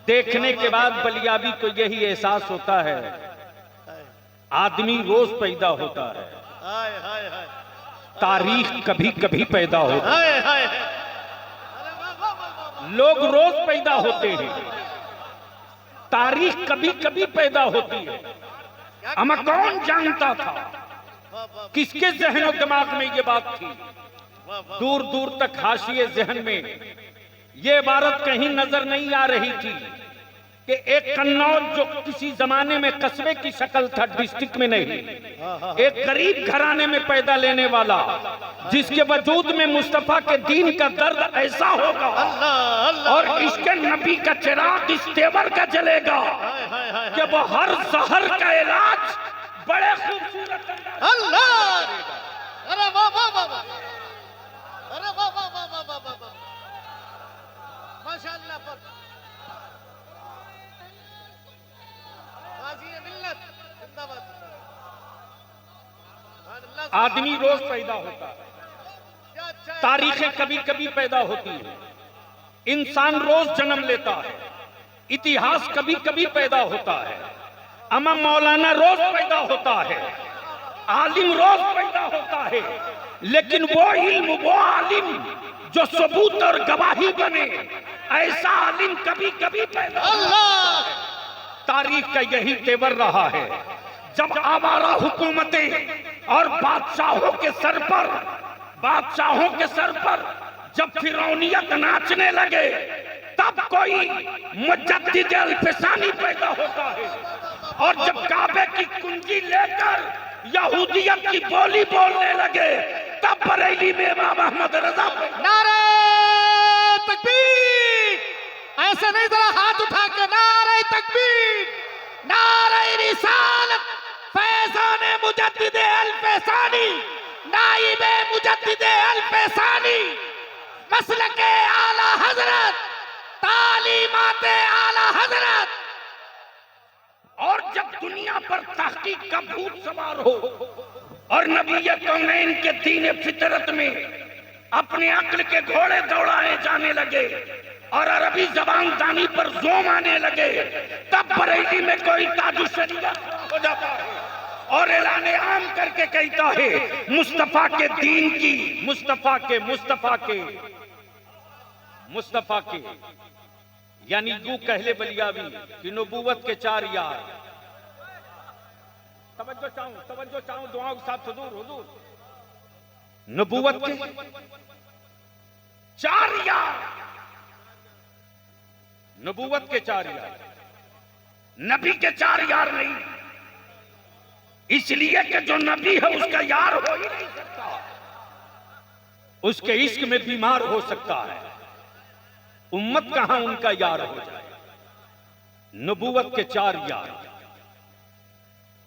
देखने के बाद बलियाबी को यही एहसास होता है, आदमी रोज पैदा होता है, तारीख कभी कभी पैदा होती है। लोग रोज पैदा होते हैं, तारीख कभी कभी पैदा होती है। हमें कौन जानता था, किसके जहन और दिमाग में ये बात थी? दूर दूर तक हाशिए जहन में ये इबारत कहीं नजर नहीं आ रही थी कि एक कन्नौज जो किसी जमाने में कस्बे की शक्ल था, डिस्ट्रिक्ट में नहीं, एक गरीब घराने में पैदा लेने वाला, जिसके वजूद में मुस्तफा के दीन का दर्द ऐसा होगा और इसके नबी का चिराग इस तेवर का जलेगा कि वो हर जहर का इलाज बड़े खूबसूरत अल्लाह। अरे वाह वाह वाह, अरे वाह वाह वाह वाह वाह वाह, माशाअल्लाह। पर गाज़ी मिल्लत जिंदाबाद। आदमी रोज पैदा होता है, तारीखें कभी कभी पैदा होती है, इंसान रोज जन्म लेता है, इतिहास कभी कभी पैदा होता है, अमा मौलाना रोज पैदा होता है, आलिम रोज पैदा होता है, लेकिन वो इल्म, वो आलिम जो सबूत और गवाही बने, ऐसा आलिम कभी कभी पैदा होता है। तारीख का यही तेवर रहा है। जब आवारा हुकूमतें और बादशाहों के सर पर जब फिरौनियत नाचने लगे, तब कोई मुजद्दिद अल्फसानी पैदा होता है। और जब काबे की कुंजी लेकर यहूदियत की बोली बोलने लगे, तब बरेली में इमाम अहमद रजा। नारे तकबीर, ऐसे नहीं, जरा हाथ उठा के नारे तकबीर, नारे रिसालत, फैज़ान मुजद्दिद अल्फसानी, नाइब मुजद्दिद अल्फसानी, मसलके आला हजरत, तालीमाते आला हजरत। और जब दुनिया पर तहकीक का भूत सवार हो और नबी कौनैन के दीन फितरत में अपने अक्ल के घोड़े दौड़ाए जाने लगे और अरबी जबान दानी पर जोम आने लगे, तब बरेली में कोई ताजु शरीयत हो जाता है और ऐलान आम करके कहता है, मुस्तफा के दीन की, मुस्तफा के यानी यूं कहले बलियावी कि नबूवत के 4 यार। तवज्जो चाहूं दुआओं के साथ हुजूर, नबूवत के 4 यार, नबूवत के 4 यार, नबी के 4 यार नहीं, इसलिए कि जो नबी है उसका यार हो ही नहीं सकता, उसके इश्क में बीमार हो सकता है, उम्मत कहां उनका यार हो जाए। नबूवत के 4 यार,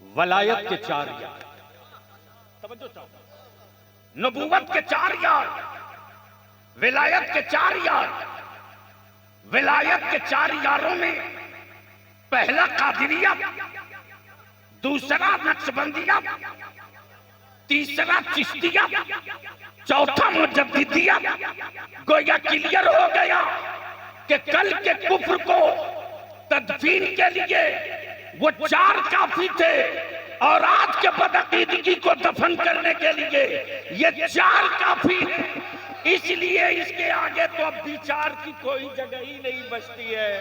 वलायत के 4 यार, तवज्जो चाहो, नबूवत के 4 यार, विलायत के 4 यार। विलायत के 4 यारों में पहला कादिरिया, दूसरा नक्शबंदिया, तीसरा चिश्तिया, चौथा मुजद्दिदिया। गोया क्लियर हो गया कि कल के कुफ्र को तदफीन के लिए वो 4 काफी थे और आज के बदअकीदगी को दफन करने के लिए ये 4 काफी है। इसलिए इसके आगे तो अब विचार की कोई जगह ही नहीं बचती है,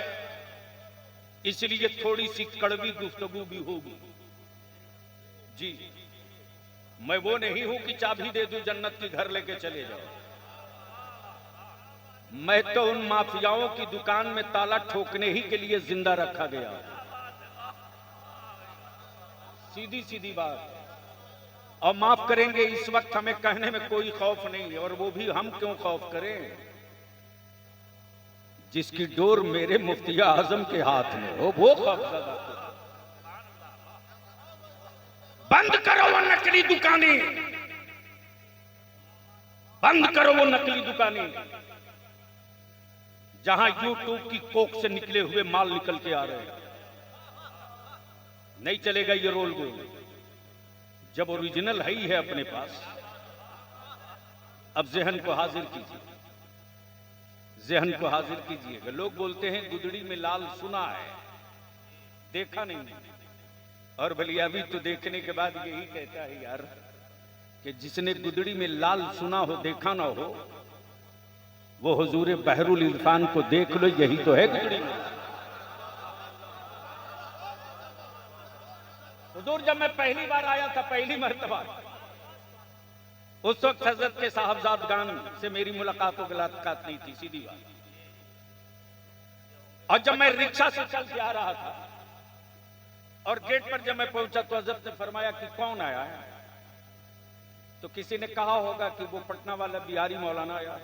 इसलिए थोड़ी सी कड़वी गुफ्तगू भी होगी। जी, मैं वो नहीं हूं कि चाबी दे दूं जन्नत की, घर लेके चले जाओ। मैं तो उन माफियाओं की दुकान में ताला ठोकने ही के लिए जिंदा रखा गया। सीधी सीधी बात। और माफ करेंगे, इस वक्त हमें कहने में कोई खौफ नहीं है, और वो भी हम क्यों खौफ करें, जिसकी डोर मेरे मुफ्ती आजम के हाथ में हो वो खौफजदा। बंद करो वो नकली दुकानें, बंद करो वो नकली दुकानें जहां यूट्यूब की कोख से निकले हुए माल निकल के आ रहे हैं। नहीं चलेगा ये रोल गोल, जब ओरिजिनल है ही है अपने पास। अब जहन को हाजिर कीजिए, जहन को हाजिर कीजिएगा। लोग बोलते हैं गुदड़ी में लाल सुना है, देखा नहीं। और बलियाबी तो देखने के बाद यही कहता है यार कि जिसने गुदड़ी में लाल सुना हो देखा ना हो, वो हुजूर बहरुल इरफान को देख लो, यही तो है गुदड़ी में। हुजूर जब मैं पहली बार आया था, पहली मर्तबा, उस वक्त हजरत के साहबजादगान से मेरी मुलाकात नहीं थी, सीधी बात। और जब मैं रिक्शा से चल के आ रहा था और गेट पर जब मैं पहुंचा तो हजरत ने फरमाया कि कौन आया है, तो किसी ने कहा होगा कि वो पटना वाला बिहारी मौलाना आया।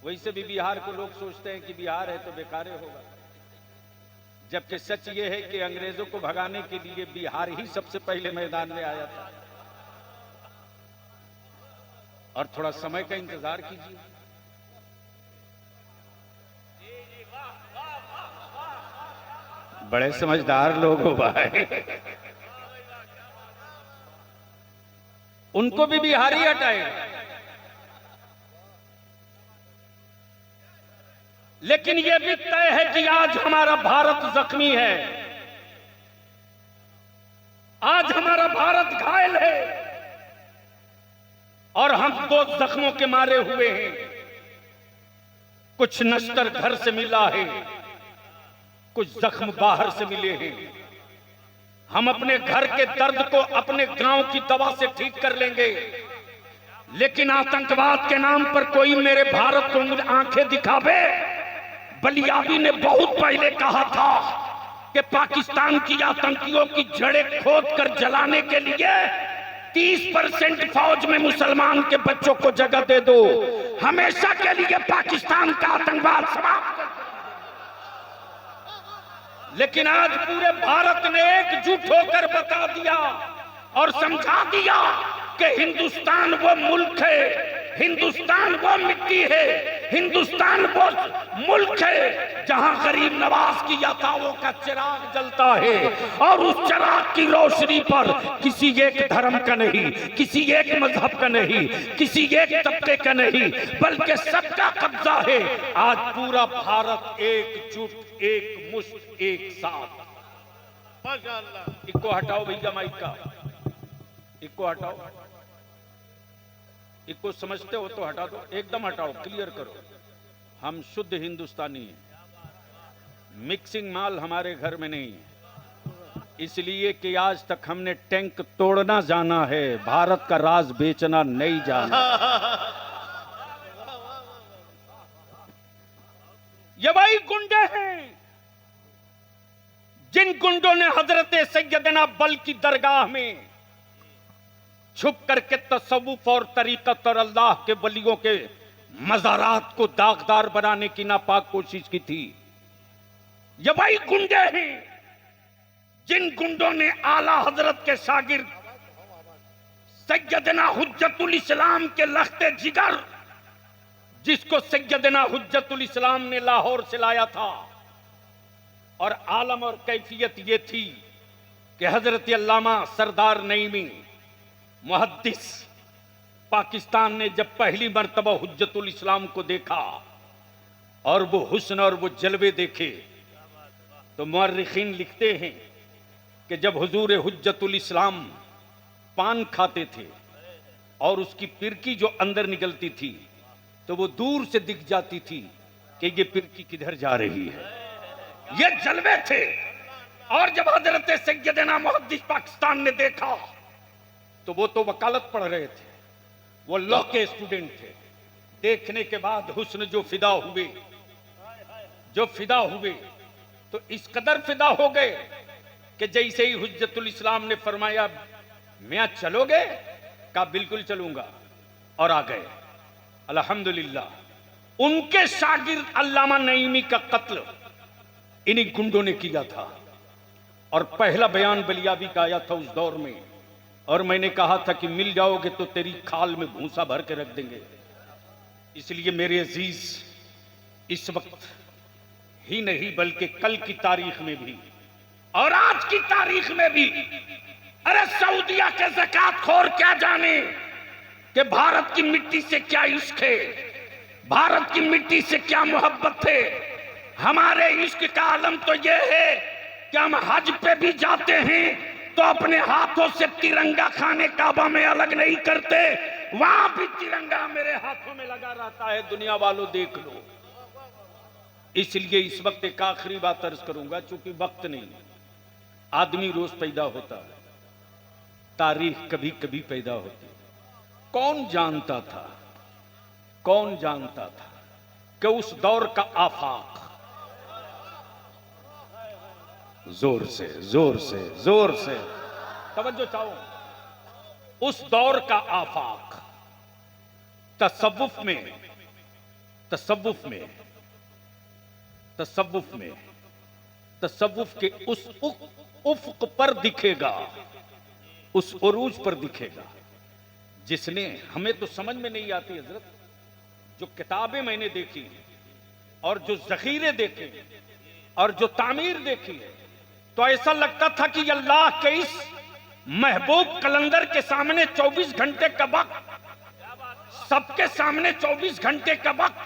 वैसे भी बिहार को लोग सोचते हैं कि बिहार है तो बेकार होगा, जबकि सच ये है कि अंग्रेजों को भगाने के लिए बिहार ही सबसे पहले मैदान में आया था। और थोड़ा समय का इंतजार कीजिए। बड़े समझदार लोग हो भाई, उनको भी बिहारी हटाएगा। लेकिन यह भी तय है कि आज हमारा भारत जख्मी है, आज हमारा भारत घायल है और हम दो जख्मों के मारे हुए हैं। कुछ नश्तर घर से मिला है, कुछ जख्म बाहर से मिले हैं। हम अपने घर के दर्द को अपने गांव की दवा से ठीक कर लेंगे, लेकिन आतंकवाद के नाम पर कोई मेरे भारत को आंखें दिखावे। बलियाबी ने बहुत पहले कहा था कि पाकिस्तान की आतंकियों की जड़ें खोद कर जलाने के लिए 30% फौज में मुसलमान के बच्चों को जगह दे दो, हमेशा के लिए पाकिस्तान का आतंकवाद समाप्त कर। लेकिन आज पूरे भारत ने एकजुट होकर बता दिया और समझा दिया कि हिंदुस्तान वो मुल्क है, हिंदुस्तान वो मिट्टी है, हिंदुस्तान वो मुल्क है जहां गरीब नवाज की याताओं का चिराग जलता है। और उस चिराग की रोशनी पर किसी एक धर्म का नहीं, किसी एक मजहब का नहीं, किसी एक तबके का नहीं, बल्कि सबका कब्जा है। आज पूरा भारत एकजुट, एक मुश्त, एक साथ। माशाअल्लाह। इनको हटाओ भैया माइक का, इनको हटाओ। इनको समझते हो तो हटा दो, एकदम हटाओ, क्लियर करो। हम शुद्ध हिंदुस्तानी हैं, मिक्सिंग माल हमारे घर में नहीं है, इसलिए कि आज तक हमने टैंक तोड़ना जाना है, भारत का राज बेचना नहीं जाना। ये वही गुंडे हैं जिन गुंडों ने हजरत सैयदना बल की दरगाह में छुप करके तसव्वुफ और तरीकत और अल्लाह के वलियों के मज़ारात को दागदार बनाने की नापाक कोशिश की थी। ये वही गुंडे हैं जिन गुंडों ने आला हजरत के शागिर्द सैयदना हुज्जतुल इस्लाम के लख्ते जिगर, जिसको सैयदना हुज्जतुल इस्लाम ने लाहौर से लाया था, और आलम और कैफियत ये थी कि हजरत अल्लामा सरदार नईमी मुहद्दिस पाकिस्तान ने जब पहली मर्तबा हुज्जतुल इस्लाम को देखा और वो हुस्न और वो जलवे देखे, तो मुअर्रिखीन लिखते हैं कि जब हुजूर हुज्जतुल इस्लाम पान खाते थे और उसकी पिरकी जो अंदर निकलती थी तो वो दूर से दिख जाती थी कि ये पिरकी किधर जा रही है। ये जलवे थे। और जब हजरत सैयदना मुहद्दिस पाकिस्तान ने देखा तो वो तो वकालत पढ़ रहे थे, वो लॉ के स्टूडेंट थे। देखने के बाद हुस्न जो फिदा हुए तो इस कदर फिदा हो गए कि जैसे ही हुज्जतुल इस्लाम ने फरमाया मियां चलोगे, कहा बिल्कुल चलूंगा, और आ गए। अल्हम्दुलिल्लाह। उनके शागिर्द अल्लामा नईमी का कत्ल इन्हीं गुंडों ने किया था। और पहला बयान बलियाबी का आया था उस दौर में, और मैंने कहा था कि मिल जाओगे तो तेरी खाल में भूसा भर के रख देंगे। इसलिए मेरे अजीज, इस वक्त ही नहीं बल्कि कल की तारीख में भी और आज की तारीख में भी, अरे सऊदिया के ज़कात खोर क्या जाने कि भारत की मिट्टी से क्या इश्क है, भारत की मिट्टी से क्या मोहब्बत है। हमारे इश्क का आलम तो यह है कि हम हज पे भी जाते हैं तो अपने हाथों से तिरंगा खाने काबा में अलग नहीं करते, वहां भी तिरंगा मेरे हाथों में लगा रहता है। दुनिया वालों देख लो। इसलिए इस वक्त एक आखिरी बात अर्ज करूंगा, चूंकि वक्त नहीं। आदमी रोज पैदा होता है, तारीख कभी कभी पैदा होती है। कौन जानता था कि उस दौर का आफाक, जोर से तवज्जो चाहो, उस दौर का आफाक तसव्वुफ के उस उफ़्क़ पर दिखेगा, उस उरूज पर दिखेगा जिसने हमें तो समझ में नहीं आती हजरत। जो किताबें मैंने देखी और जो जखीरे देखे और जो तामीर देखी, तो ऐसा लगता था कि अल्लाह के इस महबूब कलंदर के सामने 24 घंटे का वक्त, सबके सामने 24 घंटे का वक्त,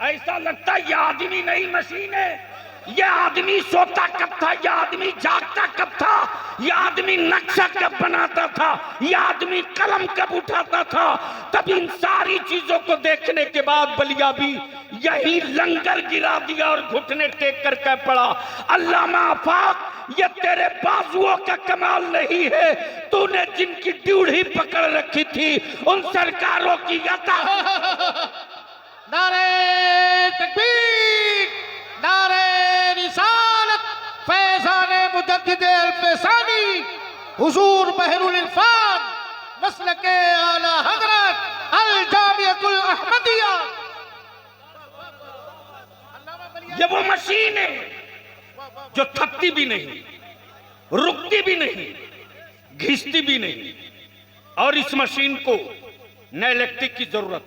ऐसा लगता है यह आदमी नहीं मशीन है। यह आदमी सोता कब था, यह आदमी जागता कब था, यह आदमी नक्शा कब बनाता था, यह आदमी कलम कब उठाता था। तब इन सारी चीजों को देखने के बाद बलिया भी यही लंगर गिरा दिया और घुटने टेक कर कह पड़ा, अल्लामा आफाक, ये तेरे बाजुओं का कमाल नहीं है, तूने जिनकी ड्यूढ़ी पकड़ रखी थी उन सरकारों की यता। नारे तकबीर, नारे रिसालत, फैज़ाने मुजद्दिद अल-फैसानी, हुजूर बहरुल इरफान, मसलके आला हज़रत अल जामियतुल अहमदिया। ये वो मशीन है जो थकती भी नहीं, रुकती भी नहीं, घिसती भी नहीं। और इस मशीन को न इलेक्ट्रिक की जरूरत,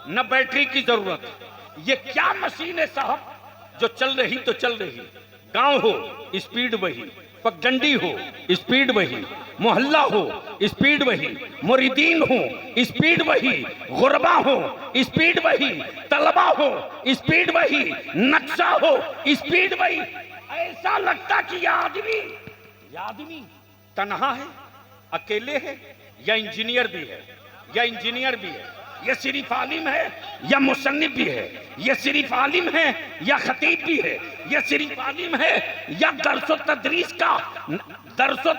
न बैटरी की जरूरत। ये क्या मशीन है साहब, जो चल रही तो चल रही। गांव हो स्पीड वही, पगडंडी हो स्पीड वही, मोहल्ला हो स्पीड वही, मुरीदीन हो स्पीड वही, गुरबा हो स्पीड वही, तलबा हो स्पीड वही, नक्शा हो स्पीड वही। ऐसा लगता कि यह आदमी तन्हा है, अकेले है, या इंजीनियर भी है, यह सिर्फ आलिम है या मुसन्निफ भी है, यह सिर्फ आलिम है या खतीब भी है, यह सिर्फ आलिम है या दर्सो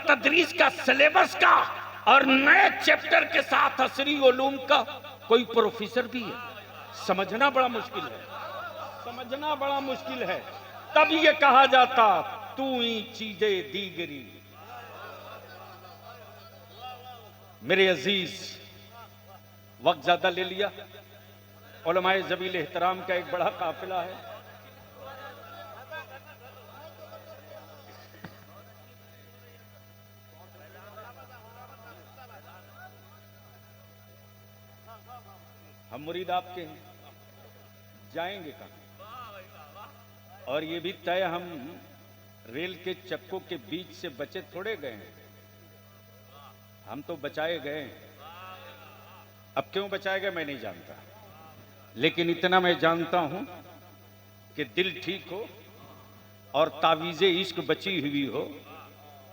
तदरीस का सिलेबस का और नए चैप्टर के साथ असरी उलूम का कोई प्रोफेसर भी है। समझना बड़ा मुश्किल है। तब ये कहा जाता तू ही चीजें दीगरी। मेरे अजीज, वक्त ज्यादा ले लिया। उलमाए जबील एहतराम का एक बड़ा काफिला है। हम मुरीद आपके हैं, जाएंगे कहां? और ये भी तय, हम रेल के चक्कों के बीच से बचे थोड़े गए हैं, हम तो बचाए गए। अब क्यों बचाए गए मैं नहीं जानता, लेकिन इतना मैं जानता हूं कि दिल ठीक हो और तावीज़े इश्क बची हुई हो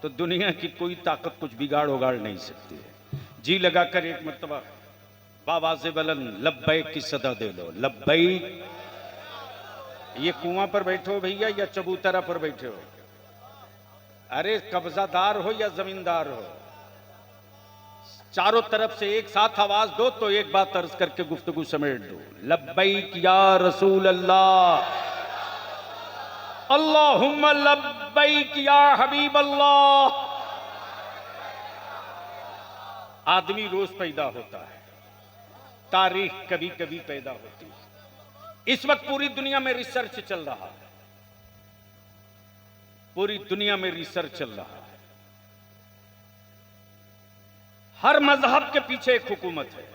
तो दुनिया की कोई ताकत कुछ बिगाड़ उगाड़ नहीं सकती है। जी लगाकर एक मर्तबा बावाज़े बुलंद लब्बैक की सदा दे लो, लब्बैक। ये कुआं पर बैठे हो भैया या चबूतरा पर बैठे हो? अरे कब्जादार हो या जमींदार हो, चारों तरफ से एक साथ आवाज दो तो एक बात अर्ज करके गुफ्तगू समेट दो। लब्बैक या रसूल अल्लाह, अल्लाहुम्मा लब्बैक या हबीब अल्लाह। आदमी रोज पैदा होता है, तारीख कभी कभी पैदा होती है। इस वक्त पूरी दुनिया में रिसर्च चल रहा है, पूरी दुनिया में रिसर्च चल रहा है। हर मजहब के पीछे एक हुकूमत है,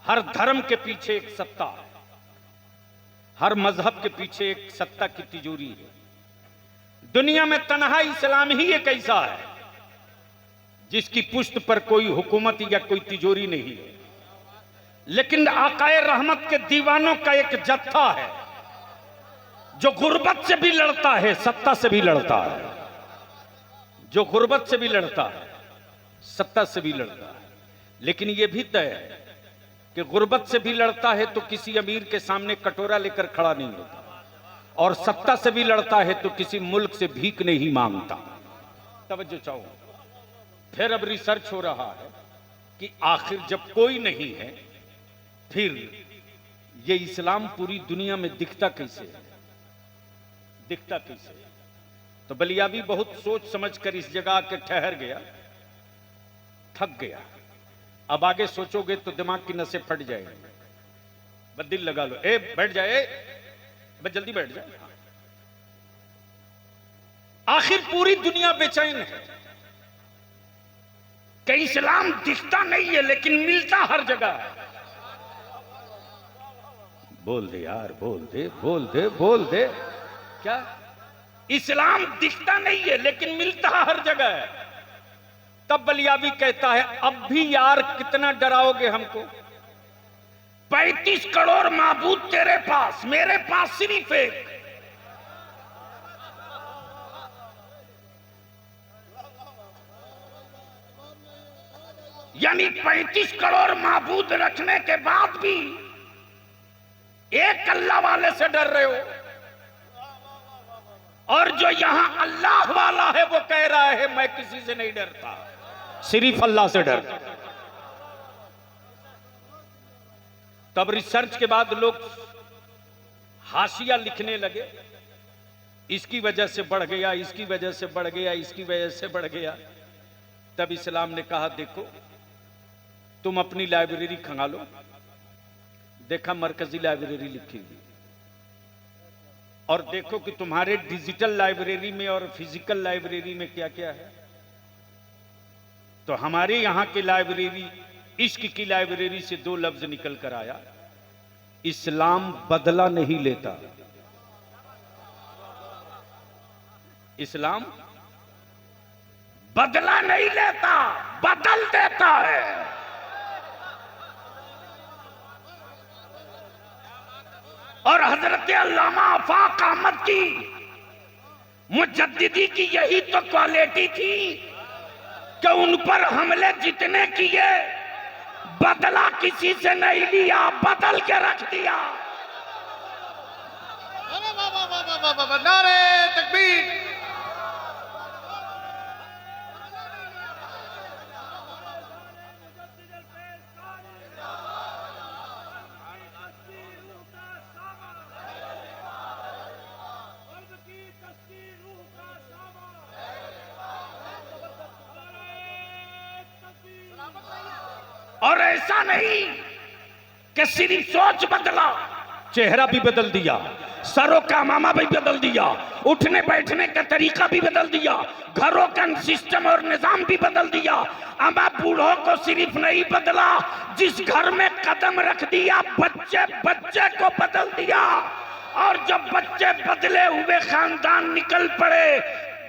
हर धर्म के पीछे एक सत्ता है, हर मजहब के पीछे एक सत्ता की तिजोरी है। दुनिया में तन्हा इस्लाम ही एक ऐसा है जिसकी पुष्ट पर कोई हुकूमत या कोई तिजोरी नहीं है। लेकिन आकाए रहमत के दीवानों का एक जत्था है जो गुर्बत से भी लड़ता है, सत्ता से भी लड़ता है, जो गुर्बत से भी लड़ता है, सत्ता से भी लड़ता है। लेकिन यह भी तय है कि गुर्बत से भी लड़ता है तो किसी अमीर के सामने कटोरा लेकर खड़ा नहीं होता, और सत्ता से भी लड़ता है तो किसी मुल्क से भीख नहीं मांगता। तवज्जो चाहो। फिर अब रिसर्च हो रहा है कि आखिर जब कोई नहीं है फिर ये इस्लाम पूरी दुनिया में दिखता कैसे है, दिखता कैसे है? तो बलियाबी बहुत सोच समझ कर इस जगह आके ठहर गया, थक गया। अब आगे सोचोगे तो दिमाग की नसें फट जाएंगी। बस दिल लगा लो, ए बैठ जाए, बस जल्दी बैठ जाए। आखिर पूरी दुनिया बेचैन है कि इस्लाम दिखता नहीं है लेकिन मिलता हर जगह है। बोल दे यार, बोल दे, बोल दे, बोल दे। क्या इस्लाम दिखता नहीं है लेकिन मिलता हर जगह है? तब बलियाबी कहता है अब भी यार कितना डराओगे हमको? 35 करोड़ माबूद तेरे पास, मेरे पास सिर्फ एक। यानी 35 करोड़ माबूद रखने के बाद भी एक अल्लाह वाले से डर रहे हो, और जो यहां अल्लाह वाला है वो कह रहा है मैं किसी से नहीं डरता, सिर्फ अल्लाह से डरता। तब रिसर्च के बाद लोग हाशिया लिखने लगे, इसकी वजह से बढ़ गया, इसकी वजह से बढ़ गया, इसकी वजह से बढ़ गया। तब इस्लाम ने कहा देखो तुम अपनी लाइब्रेरी खंगालो। देखा मरकजी लाइब्रेरी लिखी हुई, और देखो कि तुम्हारे डिजिटल लाइब्रेरी में और फिजिकल लाइब्रेरी में क्या क्या है। तो हमारे यहां की लाइब्रेरी, इश्क की लाइब्रेरी से 2 लफ्ज निकल कर आया, इस्लाम बदला नहीं लेता। इस्लाम बदला नहीं लेता, बदल देता है। और हजरत अल्लामा आफाक अहमद की, मुजद्दिदी की यही तो क्वालिटी थी कि उन पर हमले जितने किए बदला किसी से नहीं लिया, बदल के रख दिया। अरे वाह वाह वाह वाह वाह वाह, नारे तकबीर। और ऐसा नहीं कि सिर्फ सोच बदला, चेहरा भी बदल दिया, सरों का मामा भी बदल दिया, उठने बैठने का तरीका भी बदल दिया, घरों का सिस्टम और निजाम भी बदल दिया। अमा बूढ़ों को सिर्फ नहीं बदला, जिस घर में कदम रख दिया बच्चे बच्चे को बदल दिया। और जब बच्चे बदले हुए खानदान निकल पड़े,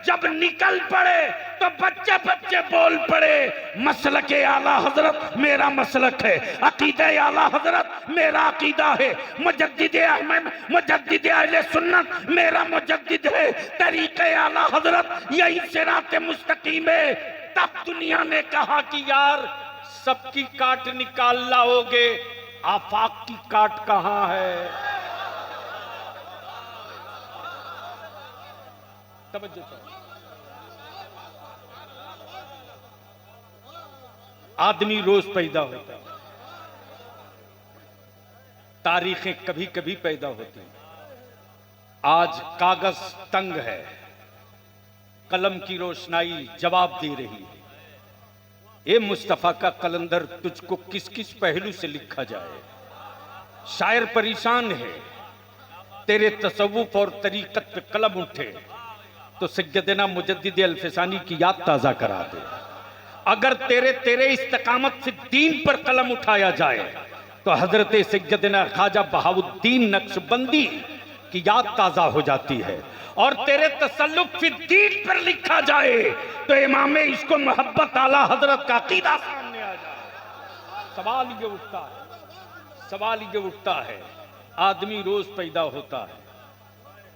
जब निकल पड़े तो बच्चे बच्चे बोल पड़े, मसलक आला हजरत मेरा मसलक है, अकीदा आला हजरत मेरा अकीदा है, मुजद्दिद अहमद मुजद्दिद अहले सुन्नत मेरा मुजद्दिद है, तरीक़े आला हजरत यही सिरात मुस्तकीम है। तब दुनिया ने कहा कि यार सबकी काट निकाल लाओगे, आफाक की काट कहां है? तवज्जो करो। आदमी रोज पैदा होता है, तारीखें कभी कभी पैदा होती हैं। आज कागज तंग है, कलम की रोशनाई जवाब दे रही है। ए मुस्तफा का कलंदर तुझको किस किस पहलू से लिखा जाए? शायर परेशान है, तेरे तसव्वुफ और तरीकत पे कलम उठे तो सैयदना मुजद्दिद अल-फसानी की याद ताजा करा दे। अगर तेरे इस्तकामत से दीन पर कलम उठाया जाए तो हजरत सैयदना ख्वाजा बहाउद्दीन नक्शबंदी की याद ताजा हो जाती है। और तेरे तसल्लुफ फी दीन पर लिखा जाए तो इमाम इसको मोहब्बत आला हजरत का अकीदा सामने आ जाए। सवाल ये उठता है सवाल ये उठता है, आदमी रोज पैदा होता है,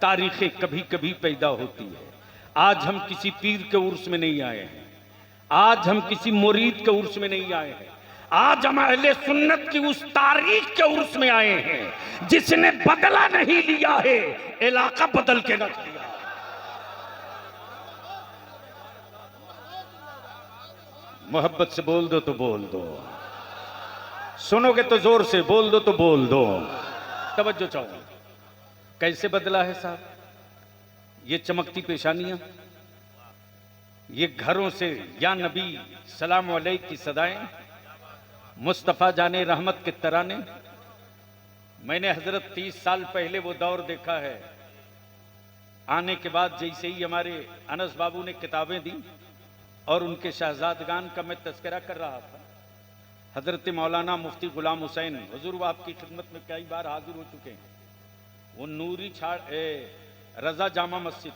तारीखें कभी कभी पैदा होती है। आज हम किसी पीर के उर्स में नहीं आए हैं, आज हम किसी मुरीद के उर्स में नहीं आए हैं, आज हम अहले सुन्नत की उस तारीख के उर्स में आए हैं जिसने बदला नहीं लिया है, इलाका बदल के रख दिया। मोहब्बत से बोल दो तो बोल दो, सुनोगे तो जोर से बोल दो तो बोल दो। तवज्जो चाहो, कैसे बदला है साहब? ये चमकती पेशानियां, ये घरों से या नबी सलाम अलैक की सदाएं, मुस्तफा जाने रहमत के तराने। मैंने हजरत 30 साल पहले वो दौर देखा है, आने के बाद जैसे ही हमारे अनस बाबू ने किताबें दी और उनके शहजादगान का मैं तस्करा कर रहा था, हजरत मौलाना मुफ्ती गुलाम हुसैन हुजूर वो आपकी खिदमत में कई बार हाजिर हो चुके हैं। वो नूरी रजा जामा मस्जिद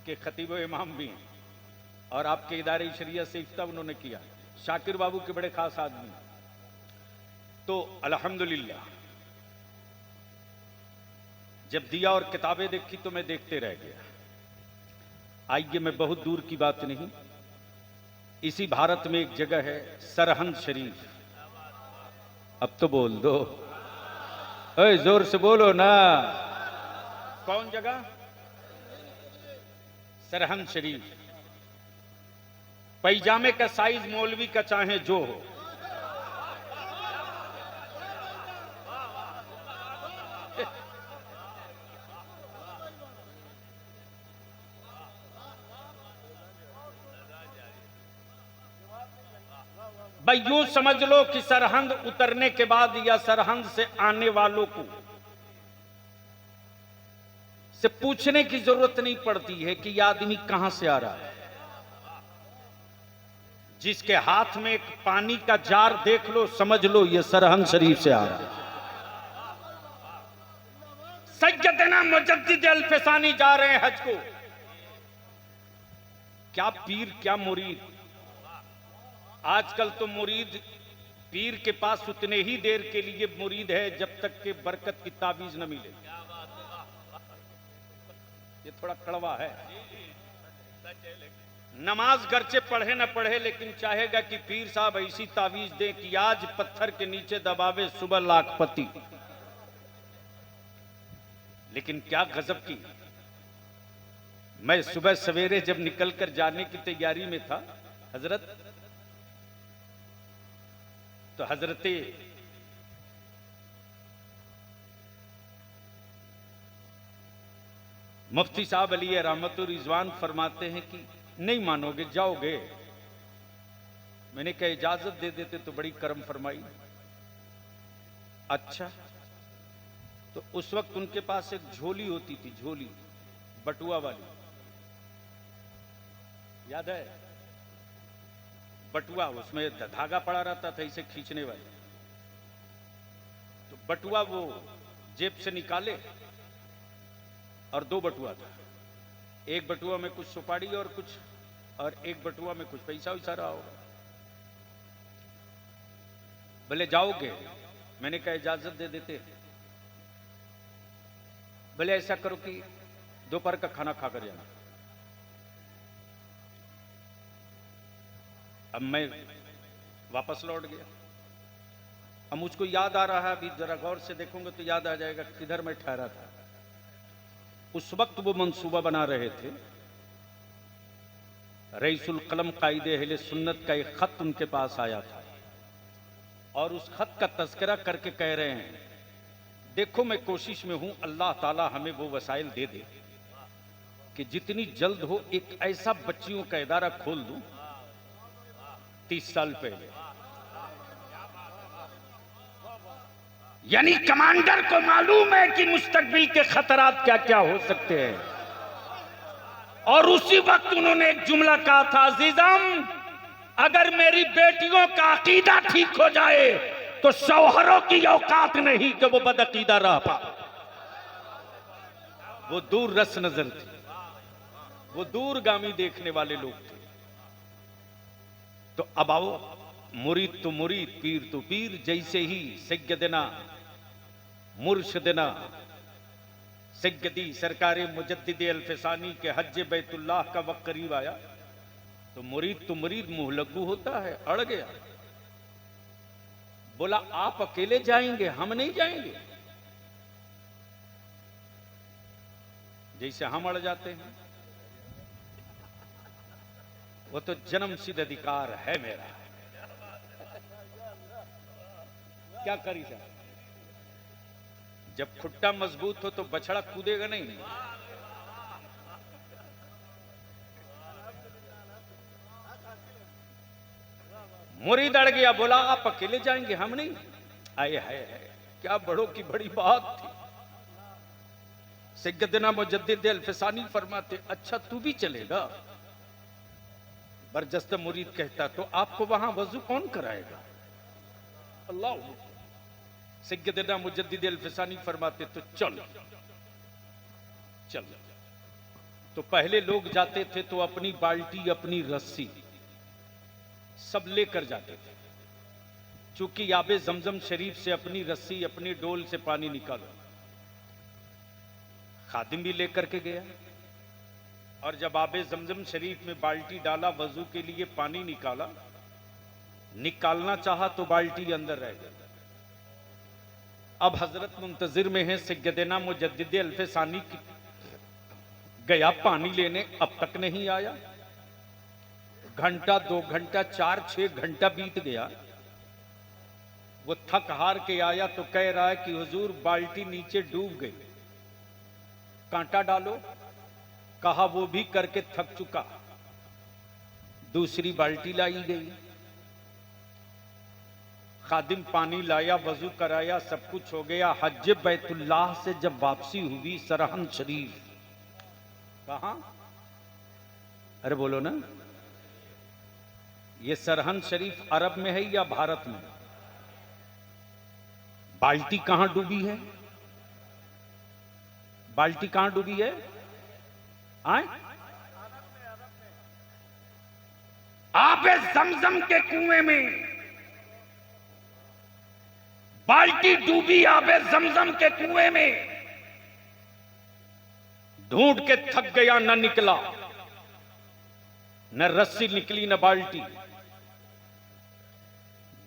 के खतीब इमाम भी हैं और आपके इदारे शरिया से इफ्ता उन्होंने किया। शाकिर बाबू के बड़े खास आदमी। तो अल्हम्दुलिल्लाह जब दिया और किताबें देखी तो मैं देखते रह गया। आइए, मैं बहुत दूर की बात नहीं, इसी भारत में एक जगह है सरहंद शरीफ। अब तो बोल दो, ओए जोर से बोलो ना। कौन जगह? सरहंद शरीफ। पैजामे का साइज मौलवी का चाहे जो हो, भाई यूं समझ लो कि सरहंद उतरने के बाद या सरहंद से आने वालों को से पूछने की जरूरत नहीं पड़ती है कि यह आदमी कहां से आ रहा है। जिसके हाथ में एक पानी का जार देख लो, समझ लो यह सरहंद शरीफ से आ रहा है। सैयदना मुजद्दिद अल-फिसानी जा रहे हैं हज को। क्या पीर, क्या मुरीद। आजकल तो मुरीद पीर के पास उतने ही देर के लिए मुरीद है जब तक के बरकत की ताबीज न मिले। ये थोड़ा कड़वा है। नमाज गरचे पढ़े न पढ़े, लेकिन चाहेगा कि पीर साहब ऐसी ताबीज दें कि आज पत्थर के नीचे दबावे सुबह लाखपति। लेकिन क्या गजब की, मैं सुबह सवेरे जब निकलकर जाने की तैयारी में था हजरत, तो हजरते मुफ्ती साहब अली रहमतुर रिजवान फरमाते हैं कि नहीं मानोगे, जाओगे। मैंने कहा इजाजत दे देते तो बड़ी करम फरमाई। अच्छा, तो उस वक्त उनके पास एक झोली होती थी, झोली बटुआ वाली, याद है? बटुआ, उसमें धागा पड़ा रहता था इसे खींचने वाले। तो बटुआ वो जेब से निकाले और दो बटुआ था। एक बटुआ में कुछ सुपारी और एक बटुआ में कुछ पैसा वैसा रहा होगा। बोले जाओगे? मैंने कहा इजाजत दे देते। बोले ऐसा करो कि दोपहर का खाना खाकर जाना। अब मैं वापस लौट गया। अब मुझको याद आ रहा है, अभी जरा गौर से देखूंगा तो याद आ जाएगा किधर मैं ठहरा था। उस वक्त वो मंसूबा बना रहे थे, रईसुल कलम कायदे अहले सुन्नत का एक खत उनके पास आया था और उस खत का तज़किरा करके कह रहे हैं, देखो मैं कोशिश में हूं, अल्लाह ताला हमें वो वसाइल दे दे कि जितनी जल्द हो एक ऐसा बच्चियों का इदारा खोल दूं। 30 साल पहले, यानी कमांडर को मालूम है कि मुस्तकबिल के खतरात क्या क्या हो सकते हैं। और उसी वक्त उन्होंने एक जुमला कहा था, अजीजम अगर मेरी बेटियों का अकीदा ठीक हो जाए तो शौहरों की औकात नहीं कि वो बदअकीदा रह पाए। वो दूर रस नजर थी, वो दूरगामी देखने वाले लोग थे। तो अब आओ, मुरीद तो मुरीद, पीर तो पीर, जैसे ही सैयदना मुर्शदना सैयदी सरकार मुजद्दिद अल्फसानी के हज बैतुल्लाह का वक्त करीब आया तो मुरीद मुंह लग्गू होता है, अड़ गया। बोला आप अकेले जाएंगे, हम नहीं जाएंगे। जैसे हम अड़ जाते हैं, वो तो जन्मसिद्ध अधिकार है मेरा, क्या करी जाए। जब खुट्टा मजबूत हो तो बछड़ा कूदेगा नहीं। मुरीद अड़ गया, बोला आप अकेले जाएंगे, हम नहीं। आए है क्या बड़ों की बड़ी बात थी। सैयदना मुजद्दिद अल्फसानी फरमाते, अच्छा तू भी चलेगा। बरजस्ता मुरीद कहता, तो आपको वहां वजू कौन कराएगा? अल्लाह। सैयदना मुजद्दिद अल्फसानी फरमाते, तो चल। तो पहले लोग जाते थे तो अपनी बाल्टी, अपनी रस्सी सब लेकर जाते थे। चूंकि आबे जमजम शरीफ से अपनी रस्सी, अपनी डोल से पानी निकालो। खादिम भी लेकर के गया, और जब आबे जमजम शरीफ में बाल्टी डाला, वजू के लिए पानी निकालना चाहा तो बाल्टी अंदर रह गई। अब हजरत मुंतजिर में है, सैयदना मुजद्दिद अल्फसानी की गया पानी लेने, अब तक नहीं आया। घंटा, 2 घंटा, 4-6 घंटा बीत गया। वो थक हार के आया तो कह रहा है कि हुजूर बाल्टी नीचे डूब गई, कांटा डालो। कहा, वो भी करके थक चुका। दूसरी बाल्टी लाई गई, खादिम पानी लाया, वजू कराया, सब कुछ हो गया। हज बैतुल्लाह से जब वापसी हुई, सरहन शरीफ कहां? अरे बोलो ना, ये सरहन शरीफ अरब में है या भारत में? बाल्टी कहां डूबी है? बाल्टी कहां डूबी है? आए? आबे जमजम के कुएं में बाल्टी डूबी। आबे जमजम के कुएं में ढूंढ के थक गया, न निकला, न रस्सी निकली, न बाल्टी।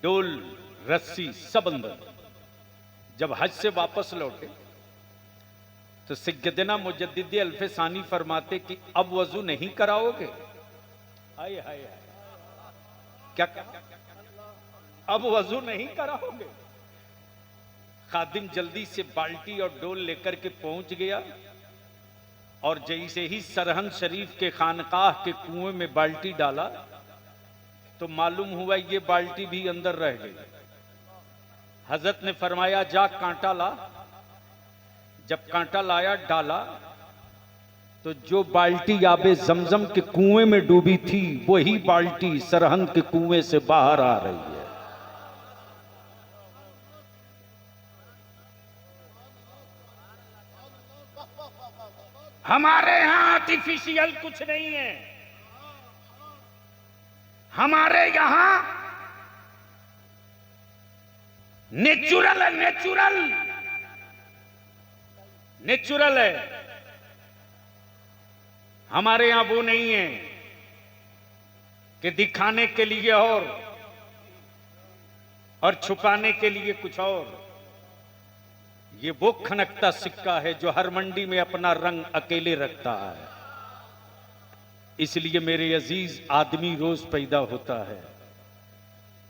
डोल, रस्सी सब अंदर। जब हज से वापस लौटे तो सैयदना मुजद्दिद अल्फसानी फरमाते कि अब वजू नहीं कराओगे? हाय हाय हाय, क्या अब वजू नहीं कराओगे? खादिम जल्दी से बाल्टी और डोल लेकर के पहुंच गया, और जैसे ही सरहन शरीफ के खानकाह के कुएं में बाल्टी डाला तो मालूम हुआ ये बाल्टी भी अंदर रह गई। हजरत ने फरमाया, जा कांटा ला। जब कांटा लाया, डाला, तो जो बाल्टी आबे जमजम के कुएं में डूबी थी, वही बाल्टी सरहन के कुएं से बाहर आ रही है। हमारे यहां आर्टिफिशियल कुछ नहीं है। हमारे यहां नेचुरल है, नेचुरल है। हमारे यहां वो नहीं है कि दिखाने के लिए और छुपाने के लिए कुछ और। ये वो खनकता सिक्का है जो हर मंडी में अपना रंग अकेले रखता है। इसलिए मेरे अजीज, आदमी रोज पैदा होता है,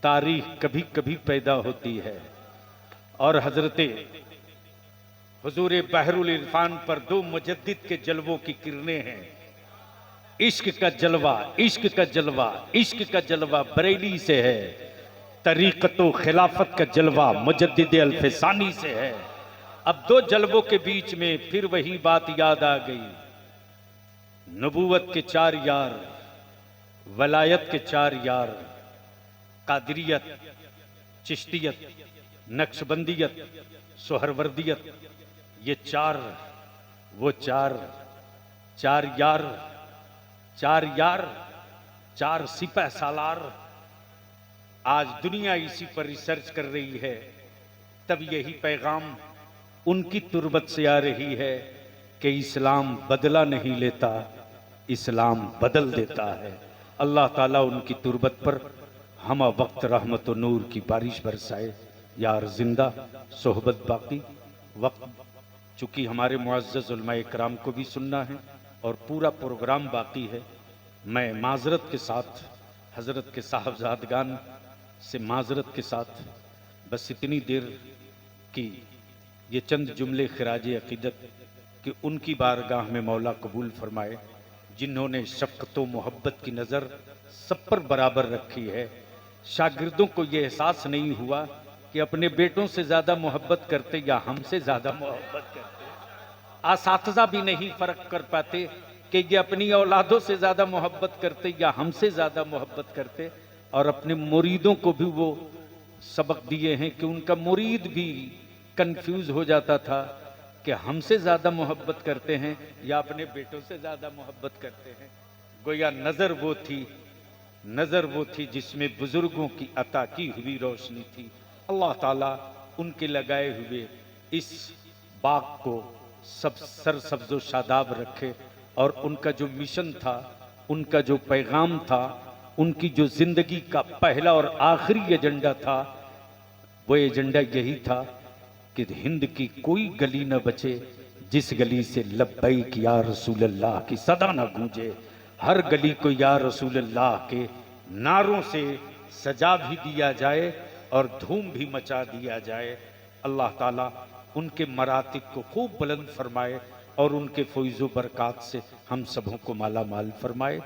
तारीख कभी कभी पैदा होती है। और हजरते हुजूर बहरुल इरफान पर 2 मुजद्दिद के जलवों की किरणें हैं। इश्क का जलवा, इश्क का जलवा, इश्क का जलवा बरेली से है। तरीक़तो खिलाफत का जलवा मुजद्दिद अल्फसानी से है। अब 2 जलवों के बीच में फिर वही बात याद आ गई। नबूवत के 4 यार, वलायत के 4 यार, कादरियत, चिश्तियत, नक्शबंदियत, सोहरवर्दियत, ये 4 वो 4 यार, 4 सिपह सालार, आज दुनिया इसी पर रिसर्च कर रही है, तब यही पैगाम उनकी तुर्बत से आ रही है कि इस्लाम बदला नहीं लेता, इस्लाम बदल देता है। अल्लाह ताला उनकी तुर्बत पर हम वक्त रहमत व नूर की बारिश बरसाए। यार जिंदा सोहबत बाकी। वक्त चूंकि हमारे मुअज़्ज़ज़ उलमा इकराम को भी सुनना है और पूरा प्रोग्राम बाकी है, मैं माजरत के साथ हजरत के साहबजादगान से माजरत के साथ बस इतनी देर की ये चंद जुमले खिराज अकीदत कि उनकी बारगाह में मौला कबूल फरमाए, जिन्होंने शफ़क़त व मोहब्बत की नज़र सब पर बराबर रखी है। शागिर्दों को ये एहसास नहीं हुआ कि अपने बेटों से ज़्यादा मोहब्बत करते या हमसे ज़्यादा मोहब्बत करते। असातिज़ा भी नहीं फ़र्क कर पाते कि ये अपनी औलादों से ज़्यादा मोहब्बत करते या हमसे ज़्यादा मोहब्बत करते। और अपने मुरीदों को भी वो सबक दिए हैं कि उनका मुरीद भी कंफ्यूज हो जाता था कि हमसे ज़्यादा मोहब्बत करते हैं या अपने बेटों से ज़्यादा मोहब्बत करते हैं। गोया नज़र वो थी जिसमें बुजुर्गों की अता की हुई रोशनी थी। अल्लाह ताला उनके लगाए हुए इस बाग को सब सरसब्ज़ो शादाब रखे और उनका जो मिशन था, उनका जो पैगाम था, उनकी जो जिंदगी का पहला और आखिरी एजेंडा था, वो एजेंडा यही था कि हिंद की कोई गली न बचे जिस गली से लब्बैक या रसूल अल्लाह की सदा न गूंजे। हर गली को या रसूल अल्लाह के नारों से सजा भी दिया जाए और धूम भी मचा दिया जाए। अल्लाह ताला उनके मरातिब को खूब बुलंद फरमाए और उनके फैज़ व बरक़ात से हम सबों को माला माल फरमाए।